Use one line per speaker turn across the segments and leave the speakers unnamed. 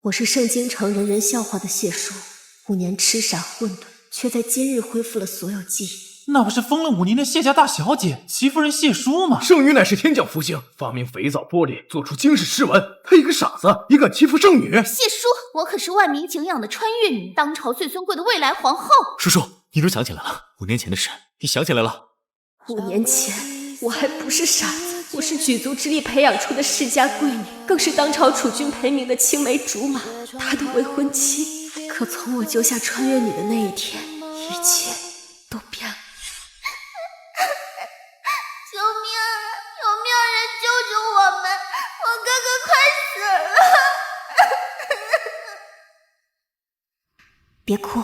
我是圣京城人人笑话的谢叔，5年痴傻混沌，却在今日恢复了所有记忆。
那不是疯了5年的谢家大小姐齐夫人谢淑吗？
圣女乃是天降福星，发明肥皂玻璃，做出惊世诗文。她一个傻子，也敢欺负圣女？
谢叔，我可是万民敬仰的穿越女，当朝最尊贵的未来皇后。
叔叔，你都想起来了，5年前的事，你想起来了
？5年前，我还不是傻子，我是举足之力培养出的世家贵女，更是当朝储君培明的青梅竹马，她的未婚妻。可从我救下穿越女的那一天，一切都变了。
救命啊！有没有人救救我们？我哥哥快死了！
别哭，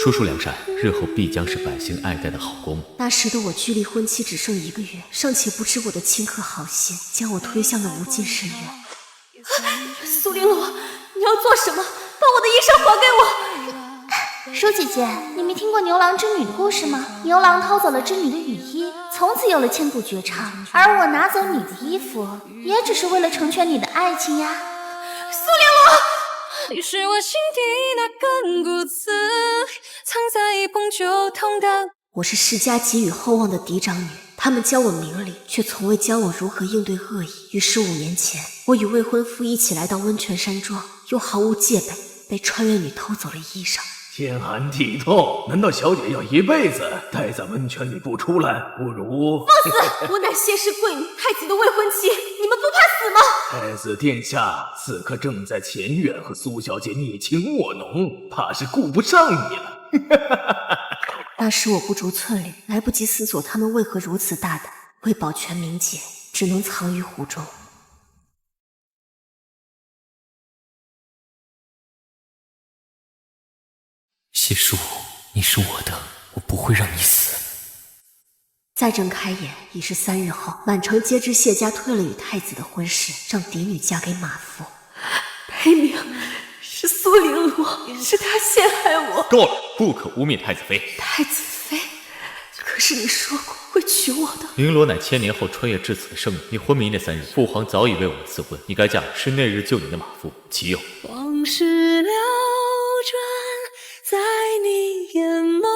叔叔良善，日后必将是百姓爱戴的好公。
那时的我距离婚期只剩1个月，尚且不知我的顷刻好心，将我推向了无尽深渊。苏玲珑，你要做什么？把我的衣裳还给我！
舒姐姐，你没听过牛郎织女的故事吗？牛郎偷走了织女的雨衣，从此有了千古绝唱。而我拿走你的衣服，也只是为了成全你的爱情呀。
苏玲珑，
你是我心底那根骨刺，藏在一捧酒桶的。
我是世家给予厚望的嫡长女，他们教我明理，却从未教我如何应对恶意。于是5年前，我与未婚夫一起来到温泉山庄，又毫无戒备，被穿越女偷走了衣裳。
天寒地冻，难道小姐要一辈子待在温泉里不出来？不如
放肆！我乃谢氏贵女，太子的未婚妻，你们不怕死吗？
太子殿下此刻正在前院和苏小姐你情我浓，怕是顾不上你了。
那时我不逐寸缕，来不及思索他们为何如此大胆，为保全名节，只能藏于湖中。
谢叔，你是我的，我不会让你死。
再睁开眼，已是3日后，满城皆知谢家退了与太子的婚事，让嫡女嫁给马夫。裴明，是苏玲珑，是他陷害我。
够了，不可污蔑太子妃。
太子妃？可是你说过会娶我的。
绫罗乃千年后穿越至此的圣女，你昏迷那3日，父皇早已为我们赐婚，你该嫁是那日救你的马夫，岂有？
往事流转在你眼眸，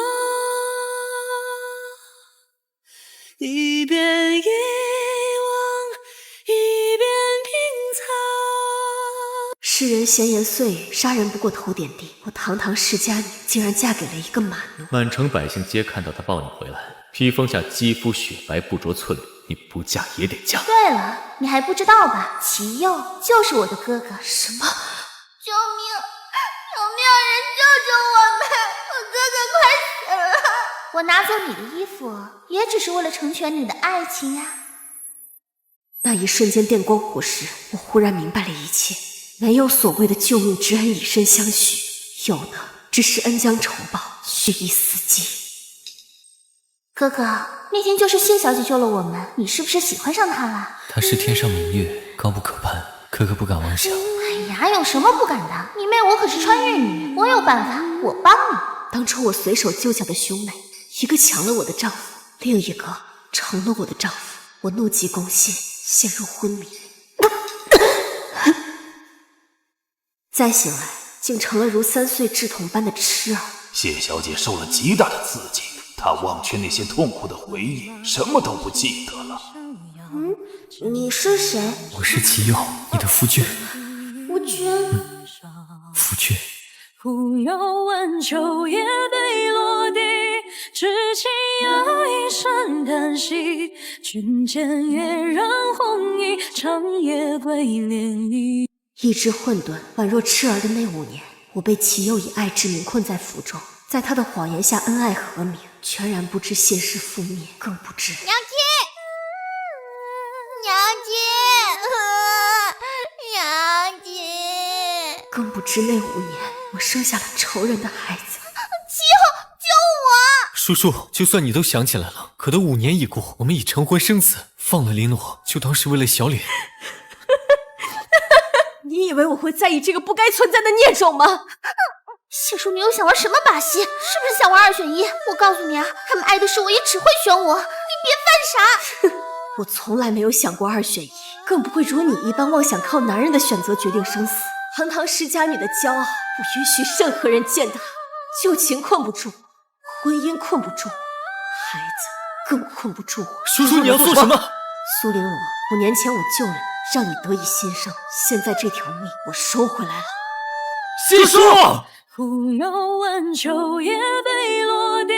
一边遗忘，一边品藏。
世人闲言碎语，杀人不过头点地。我堂堂世家女，竟然嫁给了一个马奴。
满城百姓皆看到他抱你回来，披风下肌肤雪白，不着寸缕，你不嫁也得嫁。
对了，你还不知道吧？齐佑就是我的哥哥。
什么？
救命！有没有人救救我们？我哥哥快死了！我拿走你的衣服，也只是为了成全你的爱情呀。
那一瞬间电光火石，我忽然明白了一切。没有所谓的救命之恩以身相许，有的只是恩将仇报，蓄意死机。
哥哥，那天就是谢小姐救了我们，你是不是喜欢上她了？
她是天上明月，高不可攀，哥哥不敢妄想。
哎呀，有什么不敢的？你妹我可是穿越女，我有办法，我帮你。
当初我随手救下的兄妹，一个抢了我的丈夫，另一个成了我的丈夫。我怒急攻心，陷入昏迷。再醒来，竟成了如3岁稚童般的痴儿。
谢小姐受了极大的刺激，她忘却那些痛苦的回忆，什么都不记得了。
你是谁？
我是齐佑，你的夫君。
夫君？
夫君。
忽悠晚秋叶被落地，至今有一声叹息。君间夜染红衣，长夜归涟漪。
一只混沌，宛若痴儿的那5年，我被齐佑以爱之名困在府中，在他的谎言下恩爱和鸣，全然不知谢氏覆灭，更不知
娘亲，娘亲，
更不知那5年我生下了仇人的孩子。
齐后，救我！
叔叔，就算你都想起来了，可都5年已过，我们已成婚生子，放了绫罗，就当是为了小脸。
你以为我会在意这个不该存在的孽种吗？
谢叔，你又想玩什么把戏？是不是想玩2选1？我告诉你啊，他们爱的是我，也只会选我，你别犯傻。
我从来没有想过2选1。更不会如你一般妄想靠男人的选择决定生死。堂堂世家女的骄傲，不允许任何人践踏。旧情困不住，婚姻困不住，孩子更困不住我。
叔叔，你要做什么？
苏玲珑，5年前我救了你，让你得以新生，现在这条命我收回来了。
谢叔，
忽悠问秋叶被落地，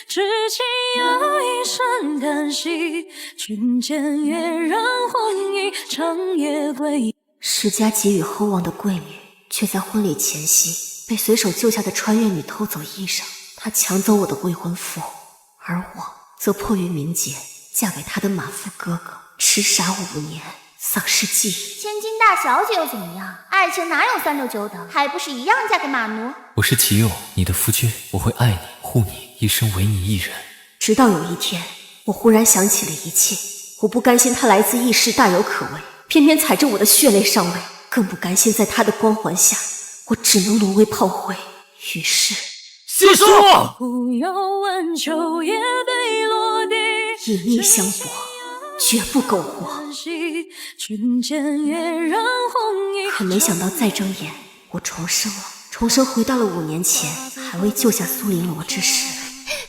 至今有一声叹息，君见月染红衣，长夜归依。
世家给予厚望的贵女，却在婚礼前夕被随手救下的穿越女偷走衣裳。她抢走我的未婚夫，而我则迫于名节嫁给他的马夫哥哥，痴傻5年，丧失记忆。
千金大小姐又怎么样？爱情哪有3六9等，还不是一样嫁给马奴？
我是齐佑，你的夫君，我会爱你护你，一生唯你一人。
直到有一天，我忽然想起了一切。我不甘心他来自异世，大有可为，偏偏踩着我的血泪上位，更不甘心在他的光环下，我只能沦为炮灰。于是，
谢叔，
忽悠问秋叶被落地，
以命相搏，绝不苟活。
君见月染红衣。
可没想到再睁眼，我重生了，重生回到了5年前还未救下苏玲珑之时。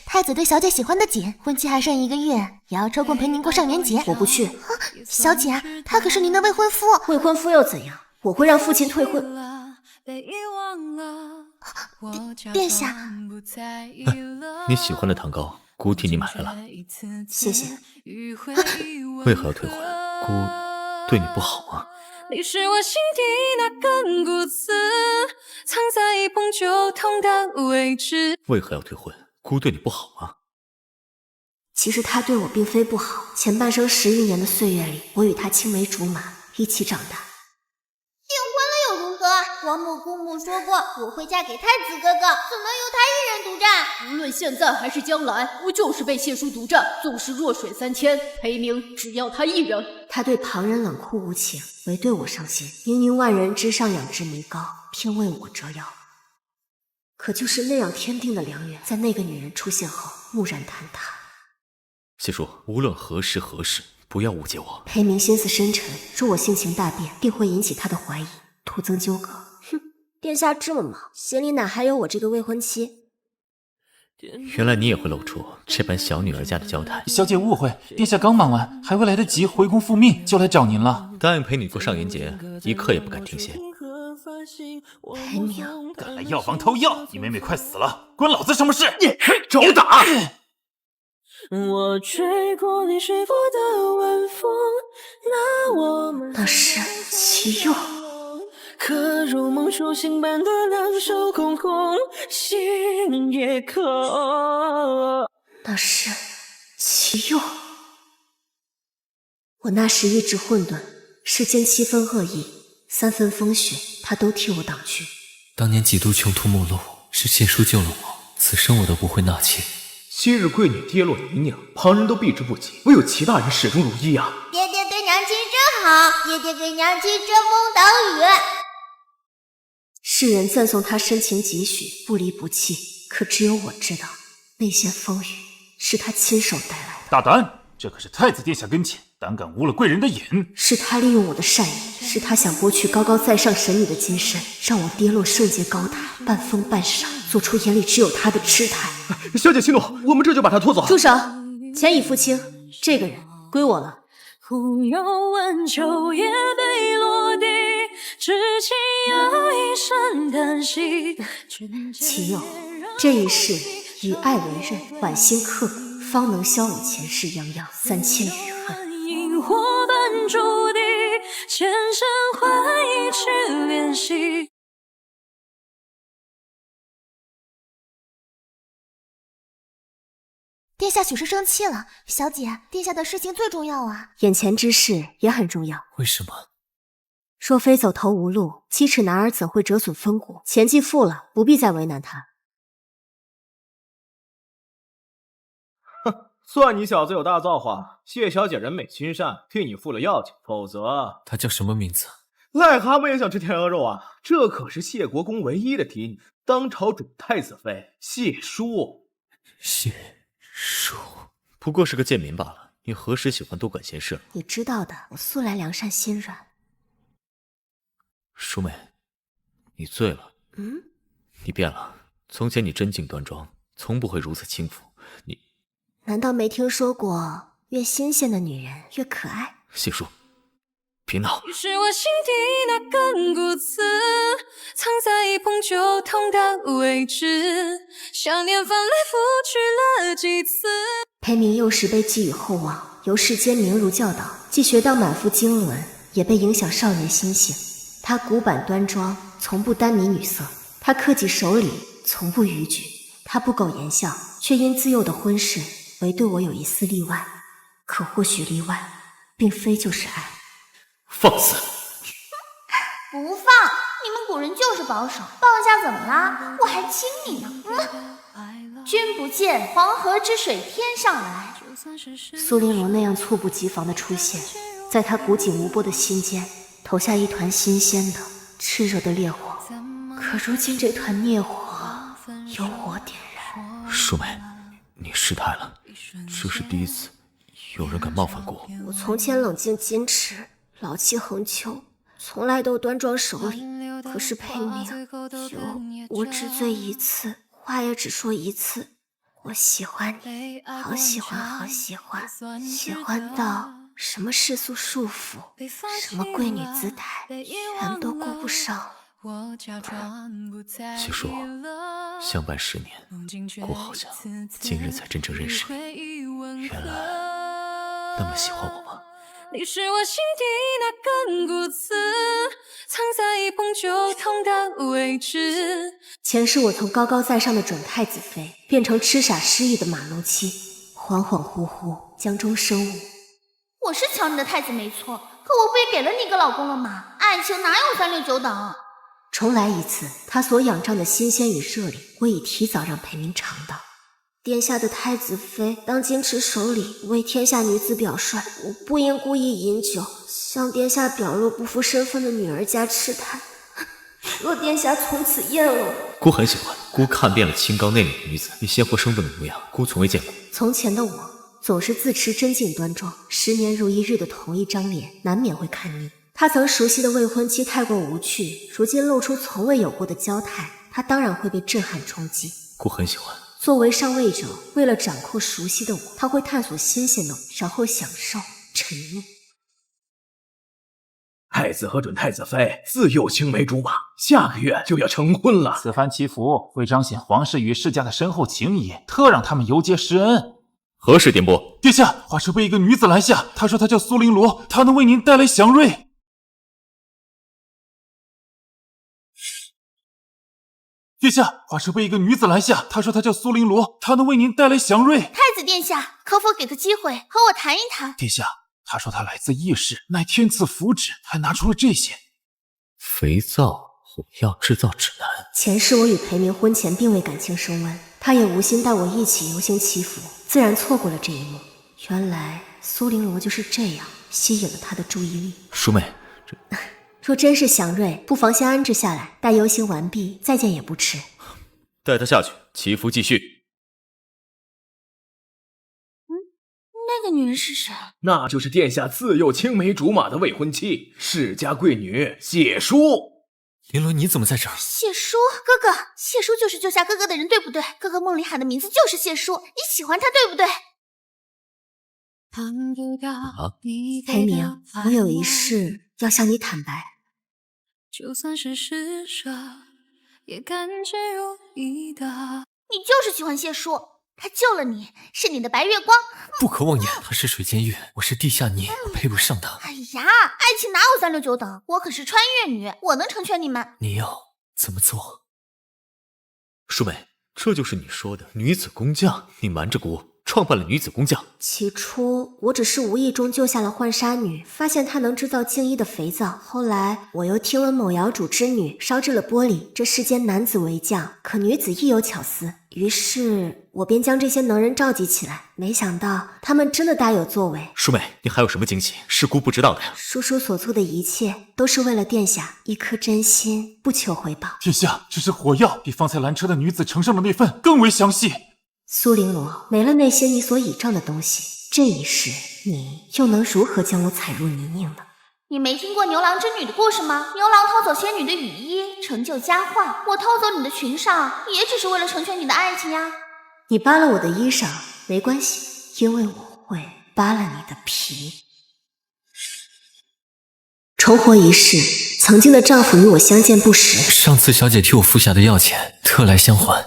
太子对小姐喜欢的紧，婚期还剩1个月，也要抽空陪您过上元节。
我不去。
小姐，他可是您的未婚夫。
未婚夫又怎样？我会让父亲退婚。
殿下，
你喜欢的糖糕，姑替你买来了。
谢谢。
为何要退婚？姑对你不好吗？
你是我心底那根骨刺，藏在一捧酒痛的位置。
为何要退婚？姑对你不好吗？
其实他对我并非不好，前半生10余年的岁月里，我与他青梅竹马，一起长大。
订婚了又如何？我母姑母说过，我会嫁给太子哥哥，怎能由他一人独占？
无论现在还是将来，我就是被谢叔独占，纵是弱水3千，裴明只要他一人。
他对旁人冷酷无情，唯对我上心。明明万人之上仰之弥高，偏为我折腰。可就是那样天定的良缘，在那个女人出现后，蓦然坍塌。
谢叔，无论何时何事，不要误解我。
裴明心思深沉，若我性情大变，定会引起他的怀疑，徒增纠葛。哼，殿下这么忙，心里哪还有我这个未婚妻？
原来你也会露出这般小女儿家的娇态。
小姐误会，殿下刚忙完，还未来得及回宫复命，就来找您了。
答应陪你过上元节，一刻也不敢停歇。
裴明，
敢来药房偷药，你妹妹快死了，关老子什么事？
找打！
我吹过你吹过的晚风，那我们
那是齐佑。
可如梦初醒般的两手空空，心也空。
那是齐佑。我那时一直混沌，世间7分恶意，3分风雪，他都替我挡去。
当年几度穷途末路，是谢叔救了我，此生我都不会纳妾。
昔日贵女跌落泥淖，旁人都避之不及，唯有齐大人始终如一啊！
爹爹对娘亲真好，爹爹对娘亲遮风挡雨。
世人赞颂他深情几许，不离不弃，可只有我知道，那些风雨是他亲手带来的。
大胆！这可是太子殿下跟前，胆敢污了贵人的眼。
是他利用我的善意，是他想剥去高高在上神女的金身，让我跌落圣洁高台，半疯半傻，做出眼里只有他的痴态。
小姐息怒，我们这就把他拖走。
住手！钱已付清，这个人归我了。
忽悠问秋叶被落地，至今有一声叹息。
齐佑，这一世以爱为刃，剜心刻骨，方能消弭前世泱泱3000余恨。
萤火般注定，前生换一去联系。
殿下许是生气了，小姐，殿下的事情最重要啊。
眼前之事也很重要。
为什么？
若非走投无路，7尺男儿怎会折损风骨？钱既付了，不必再为难他。
哼，算你小子有大造化，谢小姐人美心善，替你付了药钱，否则……
他叫什么名字？
癞蛤蟆也想吃天鹅肉啊！这可是谢国公唯一的嫡女，当朝主太子妃谢淑。
谢淑
不过是个贱民罢了，你何时喜欢多管闲事了？
你知道的，我素来良善心软。
淑美，你醉了。你变了。从前你真静端庄，从不会如此轻浮。你
难道没听说过越新鲜的女人越可爱？
谢叔，别闹。
你是我心底那根骨刺，藏在一碰就痛的位置，想念翻来覆去了几次。
裴明幼时被寄予厚望，由世间名儒教导，既学到满腹经纶，也被影响少年心性。他古板端庄，从不耽迷女色；他克己守礼，从不逾矩；他不苟言笑，却因自幼的婚事，唯对我有一丝例外。可或许例外，并非就是爱。
放肆！
不放！你们古人就是保守，抱一下怎么啦？我还亲你呢。君不见黄河之水天上来。
苏玲珑那样猝不及防的出现，在他古井无波的心间投下一团新鲜的炽热的烈火，可如今这团烈火由我点燃。
淑美，你失态了，这是第一次有人敢冒犯过我。
我从前冷静矜持，老气横秋，从来都端庄守礼。可是裴明，我只醉一次，话也只说一次。我喜欢你，好喜欢，好喜欢，喜欢到什么世俗束缚，什么贵女姿态，全都顾不上。
谢叔，相伴10年，我好像今日才真正认识你，原来那么喜欢我吗？
你是我心底那根骨刺，藏在一碰就痛的位置。
前世我从高高在上的准太子妃，变成痴傻失忆的马龙妻，恍恍惚惚将终生误。
我是抢你的太子没错，可我不也给了你一个老公了吗？爱情哪有3、6、9等？
重来一次，他所仰仗的新鲜与热烈，我已提早让裴明尝到。殿下的太子妃当矜持守礼，为天下女子表率，我不应故意饮酒，向殿下表露不负身份的女儿家痴态。若殿下从此厌恶我，
姑很喜欢。姑看遍了清高内敛的女子，你鲜活生动的模样，姑从未见过。
从前的我总是自持真静端庄，10年如一日的同一张脸，难免会看腻。他曾熟悉的未婚妻太过无趣，如今露出从未有过的娇态，他当然会被震撼冲击。
姑很喜欢。
作为上位者，为了掌控熟悉的我，他会探索新鲜的我，然后享受沉溺。
太子和准太子妃自幼青梅竹马，下个月就要成婚了。
此番祈福，为彰显皇室与世家的深厚情谊，特让他们游街施恩。
何时颠簸？
殿下，华车被一个女子拦下，她说她叫苏玲罗，她能为您带来祥瑞。殿下，华车被一个女子拦下，她说她叫苏玲罗，她能为您带来祥瑞。
太子殿下，可否给个机会和我谈一谈？
殿下，她说她来自异世，乃天赐福祉，还拿出了这些
肥皂、火药制造指南。
前世我与裴明婚前并未感情升温，他也无心带我一起游行祈福，自然错过了这一幕。原来苏玲罗就是这样吸引了他的注意力。
淑美，这
若真是祥瑞，不妨先安置下来，待游行完毕再见也不迟。
带他下去，祈福继续。
那个女人是谁？
那就是殿下自幼青梅竹马的未婚妻，世家贵女谢淑。
玲珑，你怎么在这儿？
谢淑，哥哥，谢淑就是救下哥哥的人，对不对？哥哥梦里喊的名字就是谢淑，你喜欢她，对不对？
裴明，我有一事要向你坦白。
就算是施舍，也感觉如意的。
你就是喜欢谢淑，她救了你，是你的白月光。
不可妄言，她是水间月，我是地下泥，我配不上她。
哎呀，爱情哪有3、6、9等？我可是穿越女，我能成全你们。
你要怎么做？
淑美，这就是你说的女子工匠，你瞒着姑创办了女子工匠。
起初我只是无意中救下了浣纱女，发现她能制造净衣的肥皂。后来我又听闻某窑主之女烧制了玻璃，这世间男子为匠，可女子亦有巧思。于是我便将这些能人召集起来，没想到他们真的大有作为。
淑美，你还有什么惊喜是姑不知道的呀？
叔叔所做的一切都是为了殿下，一颗真心，不求回报。
殿下，这是火药，比方才拦车的女子呈上的那份更为详细。
苏玲罗，没了那些你所倚仗的东西，这一世，你又能如何将我踩入泥泞呢？
你没听过牛郎织女的故事吗？牛郎偷走仙女的雨衣，成就佳话。我偷走你的裙裳，也只是为了成全你的爱情呀。
你扒了我的衣裳没关系，因为我会扒了你的皮。重活一世，曾经的丈夫与我相见不识。
上次小姐替我付下的药钱，特来相还。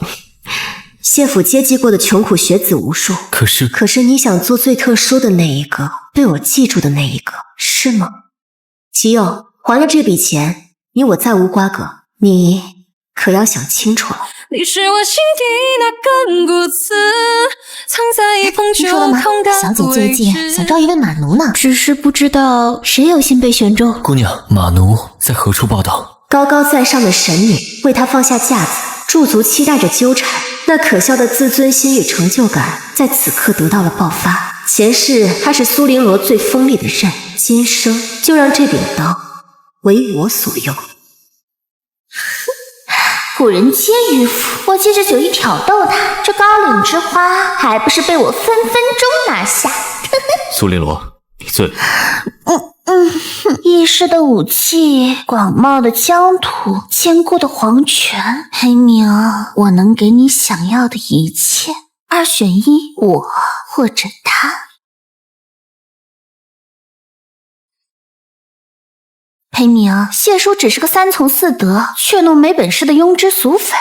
谢府接济过的穷苦学子无数，可是你想做最特殊的那一个，被我记住的那一个，是吗？齐佑，还了这笔钱，你我再无瓜葛，你可要想清楚了。
你是我心底那根骨刺，藏在一捧酒空的
小姐最近想招一位马奴呢，
只是不知道谁有心被选中。
姑娘，马奴在何处报道？
高高在上的神女为他放下架子，驻足期待着纠缠，那可笑的自尊心与成就感在此刻得到了爆发。前世他是苏玲罗最锋利的刃，今生就让这柄刀为我所用。
古人皆迂腐，我借着酒意挑逗他，这高岭之花还不是被我分分钟拿下。
苏玲罗，你醉了。
一世的武器，广袤的疆土，坚固的皇权，黑明，我能给你想要的一切，2选1，我或者他。黑明，谢叔只是个3从4德，却弄没本事的庸脂俗粉，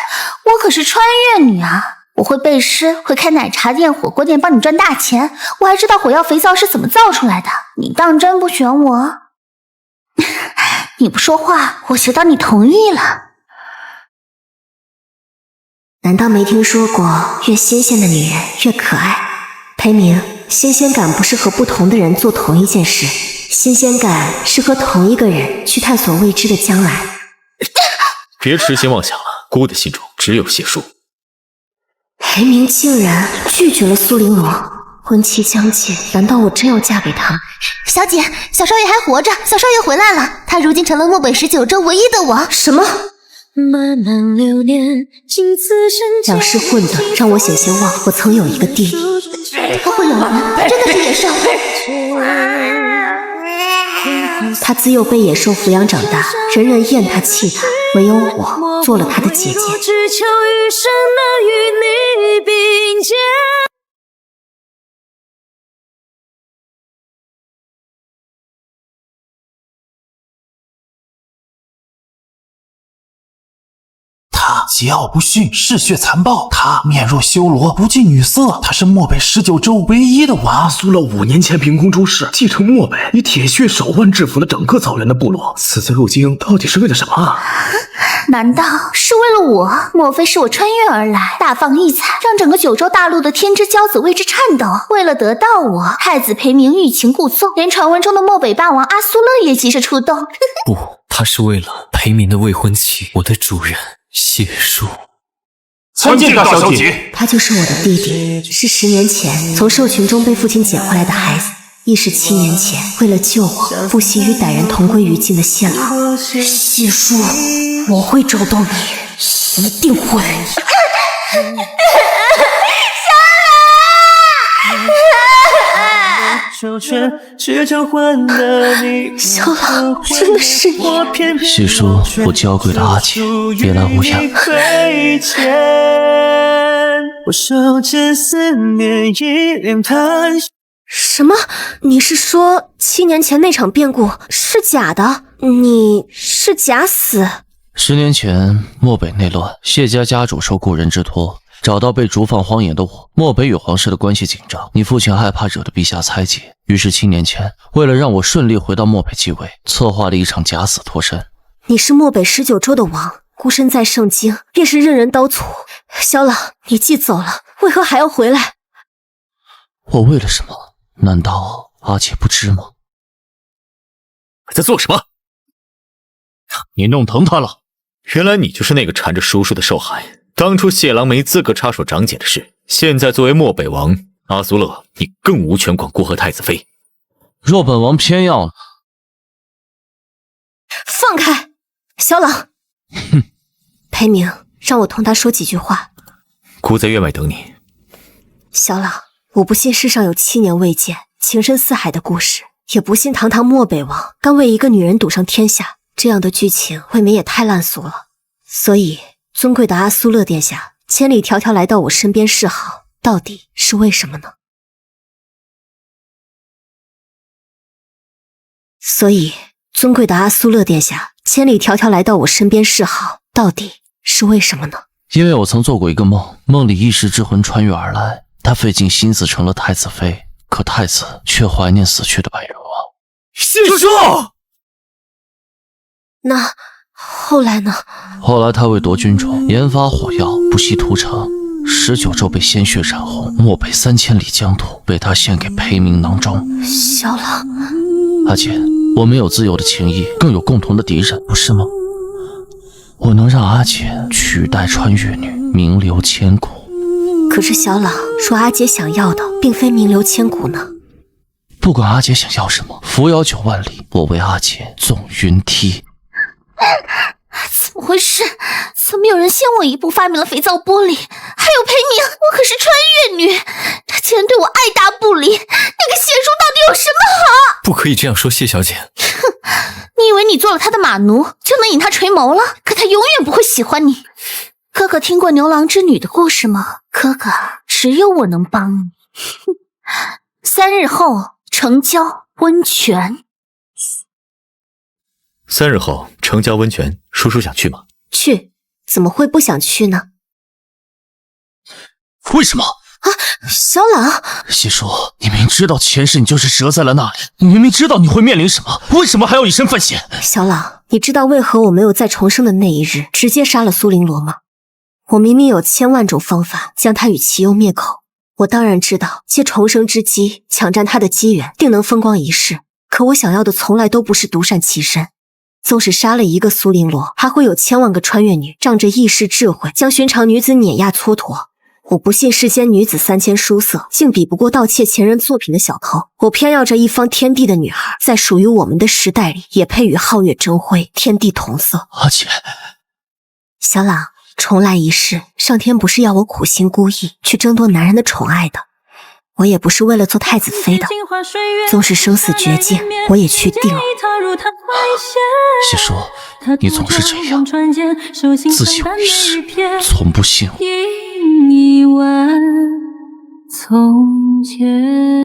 我可是穿越女啊！我会背诗，会开奶茶店、火锅店，帮你赚大钱。我还知道火药肥皂是怎么造出来的。你当真不选我？你不说话，我就当你同意了。
难道没听说过越新鲜的女人越可爱？裴明，新鲜感不是和不同的人做同一件事，新鲜感是和同一个人去探索未知的将来。
别痴心妄想了，姑的心中只有谢叔。
裴明竟然拒绝了苏玲罗，婚期将近，难道我真要嫁给他？
小姐，小少爷还活着，小少爷回来了，他如今成了漠北19州唯一的王。
什么？
漫漫流年，经此生
两世混的，让我险些忘我曾有一个弟。
他会咬人，真的是野兽。
他自幼被野兽抚养长大，人人厌他弃他，唯有我做了他的姐姐。
只求余生能与你并肩。
他桀骜不驯，嗜血残暴，他面若修罗，不近女色，他是漠北19州唯一的王。
苏乐5年前凭空出世，继承漠北，以铁血手腕制服了整个草原的部落，此次入京到底是为了什么啊？
难道是为了我？莫非是我穿越而来，大放异彩，让整个9州大陆的天之骄子为之颤抖？为了得到我，太子裴明欲擒故纵，连传闻中的漠北霸王阿苏勒也急着出动。
不，他是为了裴明的未婚妻，我的主人谢叔。
参见大小姐。
他就是我的弟弟，是10年前从兽群中被父亲捡回来的孩子，亦是7年前为了救我不惜与歹人同归于尽的谢老。谢叔，我会找到你，一定会。小老，真的是你。
谢叔，我娇贵的阿姐，别来无恙。
什么？你是说7年前那场变故是假的？你是假死
？10年前漠北内乱，谢家家主受故人之托，找到被逐放荒野的我。漠北与皇室的关系紧张，你父亲害怕惹得陛下猜忌，于是7年前为了让我顺利回到漠北继位，策划了一场假死脱身。
你是漠北19州的王，孤身在圣京，便是任人刀俎。小老，你既走了，为何还要回来？
我为了什么？难道阿姐不知吗？
在做什么？
你弄疼他了。
原来你就是那个缠着叔叔的受害。当初谢郎没资格插手长姐的事，现在作为漠北王，阿苏勒，你更无权管顾和太子妃。
若本王偏要了，
放开小老。
哼，
裴明，让我同他说几句话。
姑在院外等你。
小老，我不信世上有7年未见，情深似海的故事，也不信堂堂漠北王刚为一个女人赌上天下，这样的剧情未免也太烂俗了。所以，尊贵的阿苏勒殿下千里迢迢来到我身边示好，到底是为什么呢？所以，尊贵的阿苏勒殿下千里迢迢来到我身边示好，到底是为什么呢？
因为我曾做过一个梦，梦里一时之魂穿越而来，他费尽心思成了太子妃，可太子却怀念死去的白人王。
谢叔，
那后来呢？
后来他为夺君宠，研发火药，不惜屠城，19州被鲜血染红，漠北3000里疆土被他献给裴明囊中。
小狼，
阿姐，我们有自由的情谊，更有共同的敌人，不是吗？我能让阿姐取代穿越女，名留千古。
可是小朗说阿姐想要的并非名留千古呢。
不管阿姐想要什么，扶摇9万里，我为阿姐纵云梯。
怎么回事？怎么有人先我一步发明了肥皂玻璃？还有裴明，我可是穿越女，他竟然对我爱答不理，那个谢叔到底有什么好？
不可以这样说，谢小姐。
哼，你以为你做了他的马奴就能引他垂眸了？可他永远不会喜欢你。哥哥听过牛郎织女的故事吗？哥哥，只有我能帮你。3日后城郊温泉。
3日后城郊温泉，叔叔想去吗？
去，怎么会不想去呢？
为什么？
啊，小朗，
谢叔，你明知道前世你就是折在了那里，你明明知道你会面临什么，为什么还要以身犯险？
小朗，你知道为何我没有在重生的那一日直接杀了苏玲罗吗？我明明有千万种方法将他与其优灭口，我当然知道借重生之机抢占他的机缘定能风光一世，可我想要的从来都不是独善其身。纵使杀了一个苏玲罗，还会有千万个穿越女仗着一世智慧将寻常女子碾压蹉跎。我不信世间女子3000淑色，竟比不过盗窃前人作品的小偷。我偏要这一方天地的女孩，在属于我们的时代里，也配与皓月争辉，天地同色。
阿姐，
小朗，重来一世，上天不是要我苦心孤诣去争夺男人的宠爱的，我也不是为了做太子妃的。纵使生死绝境，我也去定了。
谢叔，你总是这样，自以为是，从不信我。
一万从前。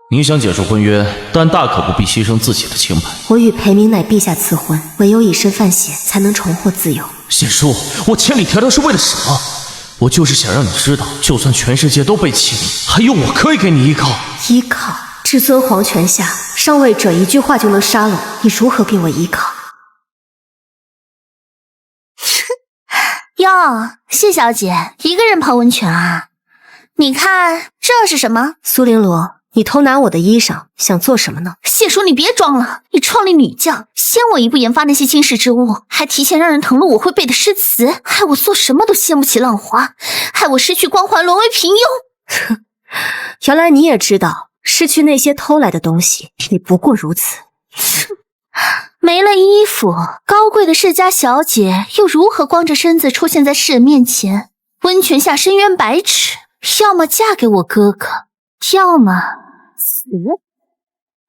你想解除婚约，但大可不必牺牲自己的清白。
我与裴明乃陛下赐婚，唯有以身犯险，才能重获自由。
谢叔，我千里迢迢是为了什么？我就是想让你知道，就算全世界都背弃你，还有我可以给你依靠。
依靠？至尊皇权下，上位者一句话就能杀了我，你如何给我依靠？
哟，谢小姐，一个人泡温泉啊？你看这是什么？
苏玲罗，你偷拿我的衣裳，想做什么呢？
谢叔，你别装了，你创立女将，先我一步研发那些惊世之物，还提前让人誊录我会背的诗词，害我做什么都掀不起浪花，害我失去光环，沦为平庸。
哼，原来你也知道，失去那些偷来的东西，你不过如此。
没了衣服，高贵的世家小姐又如何光着身子出现在世人面前？温泉下深渊百尺，要么嫁给我哥哥，要么死。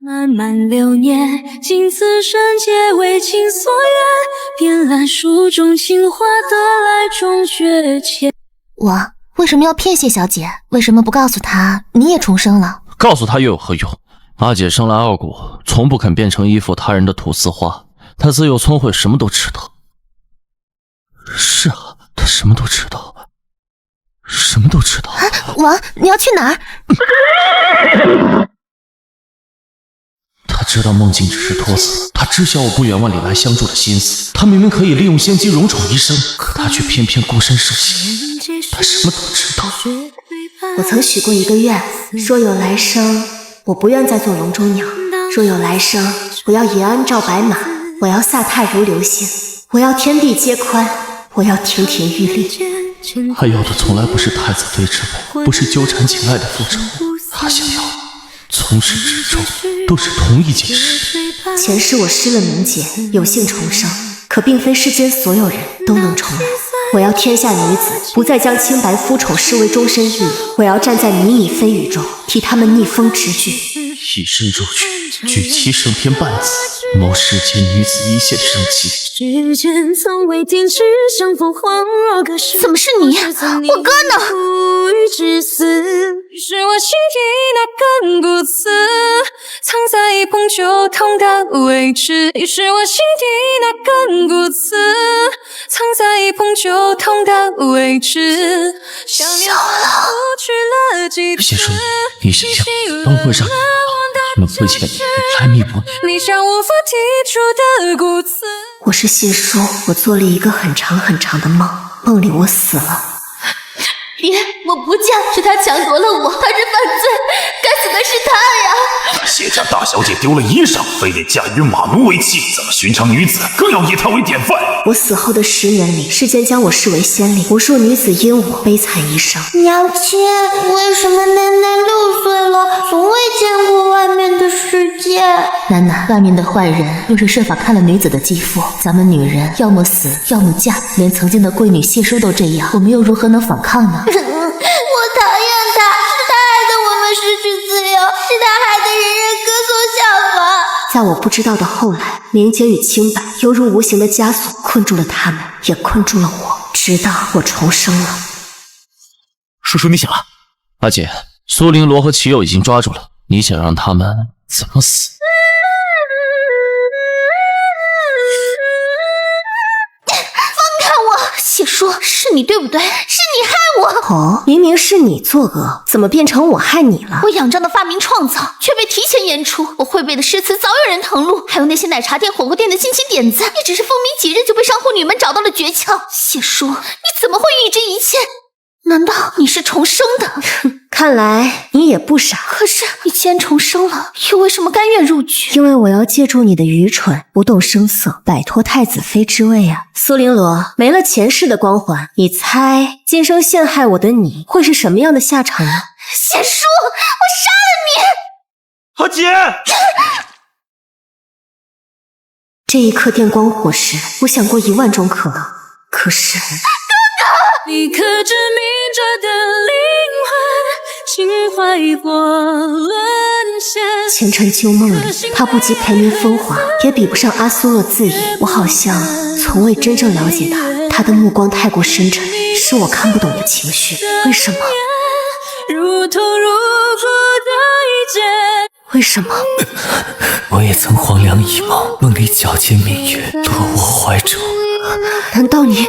漫漫流年，经此生皆为情所愿，遍览书中情话，得来终觉浅。
我为什么要骗谢小姐？为什么不告诉她你也重生了？
告诉她又有何用？阿姐生来傲骨，从不肯变成依附他人的土丝花。她自幼聪慧，什么都知道。是啊，她什么都知道，什么都知道。
王，你要去哪儿？
他知道梦境只是托词，他知晓我不远万里来相助的心思。他明明可以利用仙姬荣宠一生，可他却偏偏孤身受刑。他什么都知道。
我曾许过一个愿，若有来生，我不愿再做笼中鸟；若有来生，我要银鞍照白马，我要飒沓如流星，我要天地皆宽，我要亭亭玉立。
他要的从来不是太子妃之位，不是纠缠情爱的复仇，他想要从始至终都是同一件事。
前世我失了名节，有幸重生，可并非世间所有人都能重来。我要天下女子不再将清白夫宠视为终身义务，我要站在靡靡飞雨中，替他们逆风直举。
以身入局，举其胜天半子，谋世间女子一线生机。
世间从未停止相逢，恍若隔世。
怎么是你？我哥呢？
无语至死，是我心底那根骨刺，藏在捧酒痛的位置。是我心底那根骨刺，藏在捧酒痛的位置。
小了，
谢叔，你想想，都会让他们亏欠你，来弥补你。
你像无法剔除的骨刺。
我是谢叔，我做了一个很长很长的梦，梦里我死了。
别，我不嫁，是他抢夺了我，他是犯罪，该死的是他呀！
谢家大小姐丢了衣裳，非得嫁与马奴为妻，怎么寻常女子更要以她为典范？
我死后的10年里，世间将我视为先例，无数女子因我悲惨一生。
娘亲，为什么奶奶6岁了，从未见过外面的世界？
楠楠，外面的坏人若是设法看了女子的肌肤，咱们女人要么死，要么嫁，连曾经的闺女谢叔都这样，我们又如何能反抗呢？
我讨厌他，是他害得我们失去自由，是他害得人人歌颂效仿。
在我不知道的后来，明洁与清白犹如无形的枷锁，困住了他们，也困住了我，直到我重生了。
叔叔，你醒了。
阿姐，苏玲罗和齐友已经抓住了，你想让他们怎么死？
谢叔，是你对不对？是你害我！
哦，明明是你作恶，怎么变成我害你了？
我仰仗的发明创造，却被提前演出。我绘背的诗词早有人誊录，还有那些奶茶店、火锅店的新奇点子，也只是风靡几日就被上户女们找到了诀窍。谢叔，你怎么会预知一切？难道你是重生的？
看来你也不傻。
可是你既然重生了，又为什么甘愿入局？
因为我要借助你的愚蠢，不动声色，摆脱太子妃之位啊！苏玲罗，没了前世的光环，你猜今生陷害我的你会是什么样的下场呢？
谢叔，我杀了你！
阿姐。
这一刻电光火石，我想过10000种可能，可是
你可知明着的灵魂，情怀过沦陷。
前尘旧梦里，他不及裴明风华，也比不上阿苏洛自隐。我好像从未真正了解他，他的目光太过深沉，是我看不懂的情绪。为什么？
如痛如苦的一劫。
为什么？
我也曾黄粱一梦，梦里皎洁明月落我怀中。
难道你？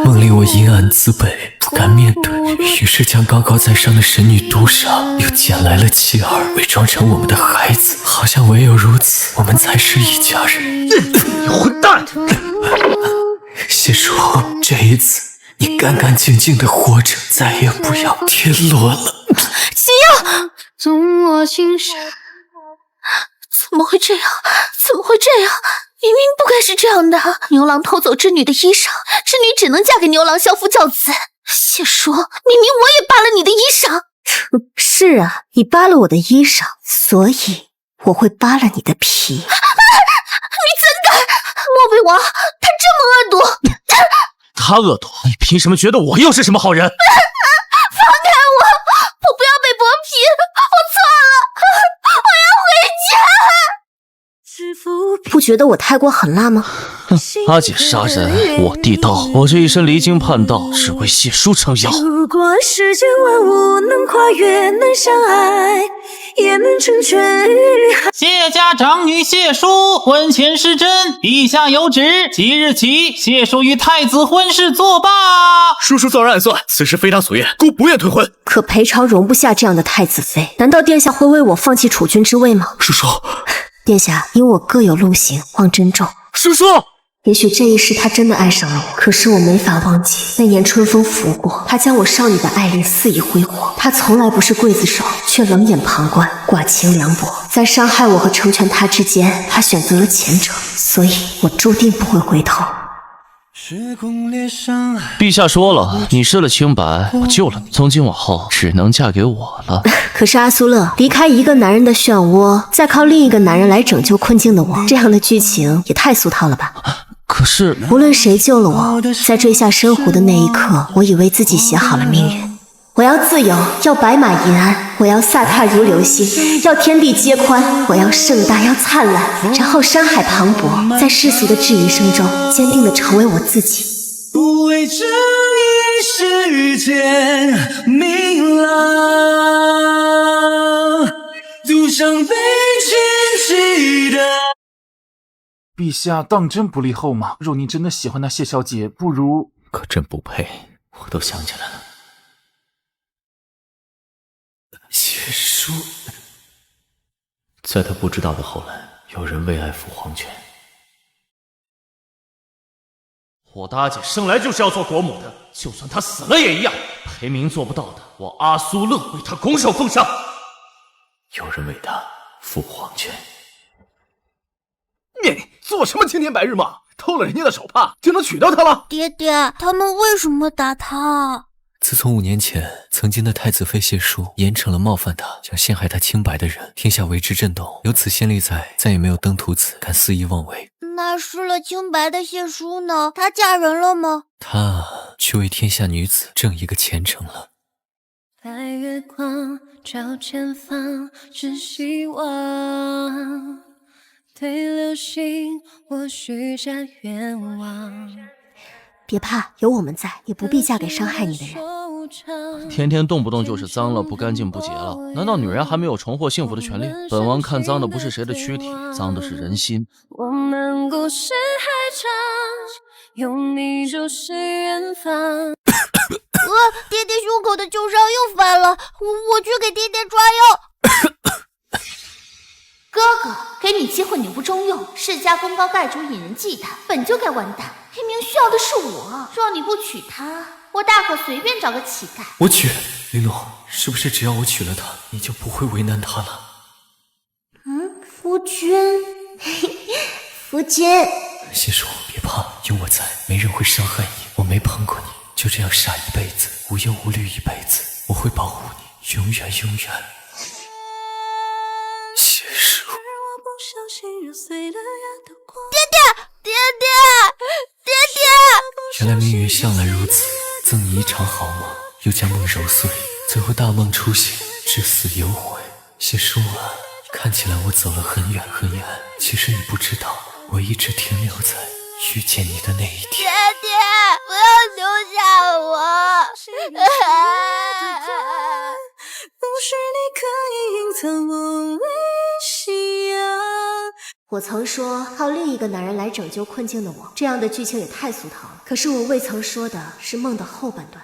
梦里我阴暗自卑，不敢面对，于是将高高在上的神女毒杀，又捡来了妻儿，伪装成我们的孩子，好像唯有如此，我们才是一家人。
你混蛋！
谢叔，这一次你干干净净的活着，再也不要天落了。
齐耀，
纵我心上。
怎么会这样？怎么会这样？明明不该是这样的。牛郎偷走织女的衣裳，织女只能嫁给牛郎，相夫教子。谢叔，明明我也扒了你的衣裳。
是啊，你扒了我的衣裳，所以我会扒了你的皮。
你怎敢？莫北王，他这么恶毒。
他恶毒，你凭什么觉得我又是什么好人？
放开我！我不要被剥皮，我错了，我要回家。
不觉得我太过狠辣吗？
阿姐杀人，我地道。我这一生离经叛道，只为谢叔撑腰。
如果世间万物能跨越，能相爱，也能成全于海。
谢家长女谢淑婚前失贞，陛下有旨，即日起谢淑与太子婚事作罢。
叔叔纵然暗算，此事非他所愿，孤不愿退婚。
可裴朝容不下这样的太子妃，难道殿下会为我放弃储君之位吗？
叔叔。
殿下，因我各有路行，望珍重。
叔叔，
也许这一世他真的爱上了我，可是我没法忘记那年春风拂过，他将我少女的爱恋肆意挥霍。他从来不是刽子手，却冷眼旁观，寡情凉薄。在伤害我和成全他之间，他选择了前者，所以我注定不会回头。
陛下说了，你失了清白，我救了你，从今往后只能嫁给我了。
可是阿苏勒离开一个男人的漩涡，再靠另一个男人来拯救困境的我，这样的剧情也太俗套了吧？
可是，
无论谁救了我，在坠下深湖的那一刻，我以为自己写好了命运。我要自由，要白马银鞍，我要飒沓如流星，要天地皆宽，我要盛大，要灿烂，然后山海磅礴，在世俗的质疑声中，坚定地成为我自己。
不为这一世间明朗，赌上被牵起的。
陛下当真不立后吗？若您真的喜欢那谢小姐，不如……
可朕不配，我都想起来了。
谢叔，
在他不知道的后来，有人为爱赴黄泉。
我的阿姐生来就是要做国母的，就算她死了也一样。裴明做不到的，我阿苏勒为她拱手奉上。
有人为他赴黄泉。
你做什么青天白日梦？偷了人家的手帕就能娶到她了？
爹爹，他们为什么打他？
自从5年前，曾经的太子妃谢淑严惩了冒犯他、想陷害他清白的人，天下为之震动。由此先例在，再也没有登徒子敢肆意妄为。
那失了清白的谢淑呢？她嫁人了吗？
她去为天下女子挣一个前程了。
白月光照前方，是希望。对流星，我许下愿望。
别怕，有我们在，也不必嫁给伤害你的人。
天天动不动就是脏了、不干净、不洁了，难道女人还没有重获幸福的权利？本王看脏的不是谁的躯体，脏的是人心。
我们故事还长，有你就是远方。
爹爹胸口的旧伤又犯了，我去给爹爹抓药。哥哥，给你机会你不中用，世家功高盖主，引人忌惮，本就该完蛋。明明需要的是我，若你不娶她，我大可随便找个乞丐。
我娶玲珑，是不是只要我娶了她，你就不会为难她了？
夫君，夫君。
谢叔，别怕，有我在，没人会伤害你。我没碰过你，就这样傻一辈子，无忧无虑一辈子，我会保护你，永远永远。谢叔。爹，原来命运向来如此，赠你一场好梦，又将梦揉碎，最后大梦初醒，至死有悔。谢叔啊，看起来我走了很远很远，其实你不知道，我一直停留在遇见你的那一天。
爹，不要丢下我。
不是你可以隐藏我微笑。
我曾说靠另一个男人来拯救困境的我，这样的剧情也太俗套了。可是我未曾说的是梦的后半段。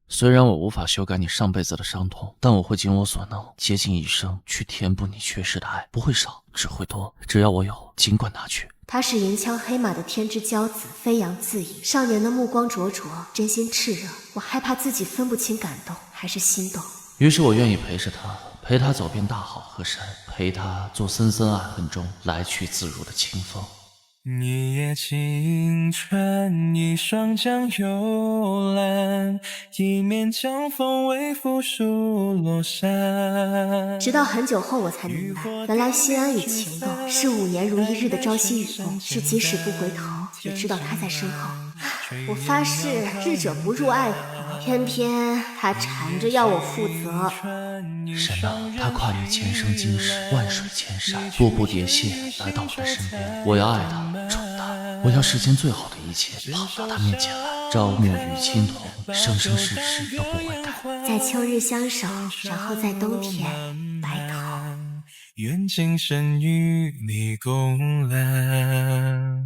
虽然我无法修改你上辈子的伤痛，但我会尽我所能，竭尽一生去填补你缺失的爱，不会少，只会多。只要我有，尽管拿去。
他是银枪黑马的天之骄子，飞扬自倚，少年的目光灼灼，真心炽热。我害怕自己分不清感动还是心动，
于是我愿意陪着他，陪他走遍大好河山，陪他做深深爱恨中来去自如的清风。
一夜清晨，一双江幽蓝，一面江风微拂疏落山。
直到很久后我才明白，原来心安与情窦是5年如一日的朝夕与共，是即使不回头也知道他在身后。我发誓智者不入爱河，偏偏他缠着要我负责。
神啊，他跨越千生今世，万水千山，步步叠谢来到我的身边。我要爱他，宠他，我要世间最好的一切跑到他面前来，朝暮与青铜，生生世世都不会改。
在秋日相守，然后在冬天白头。
愿今生与你共蓝。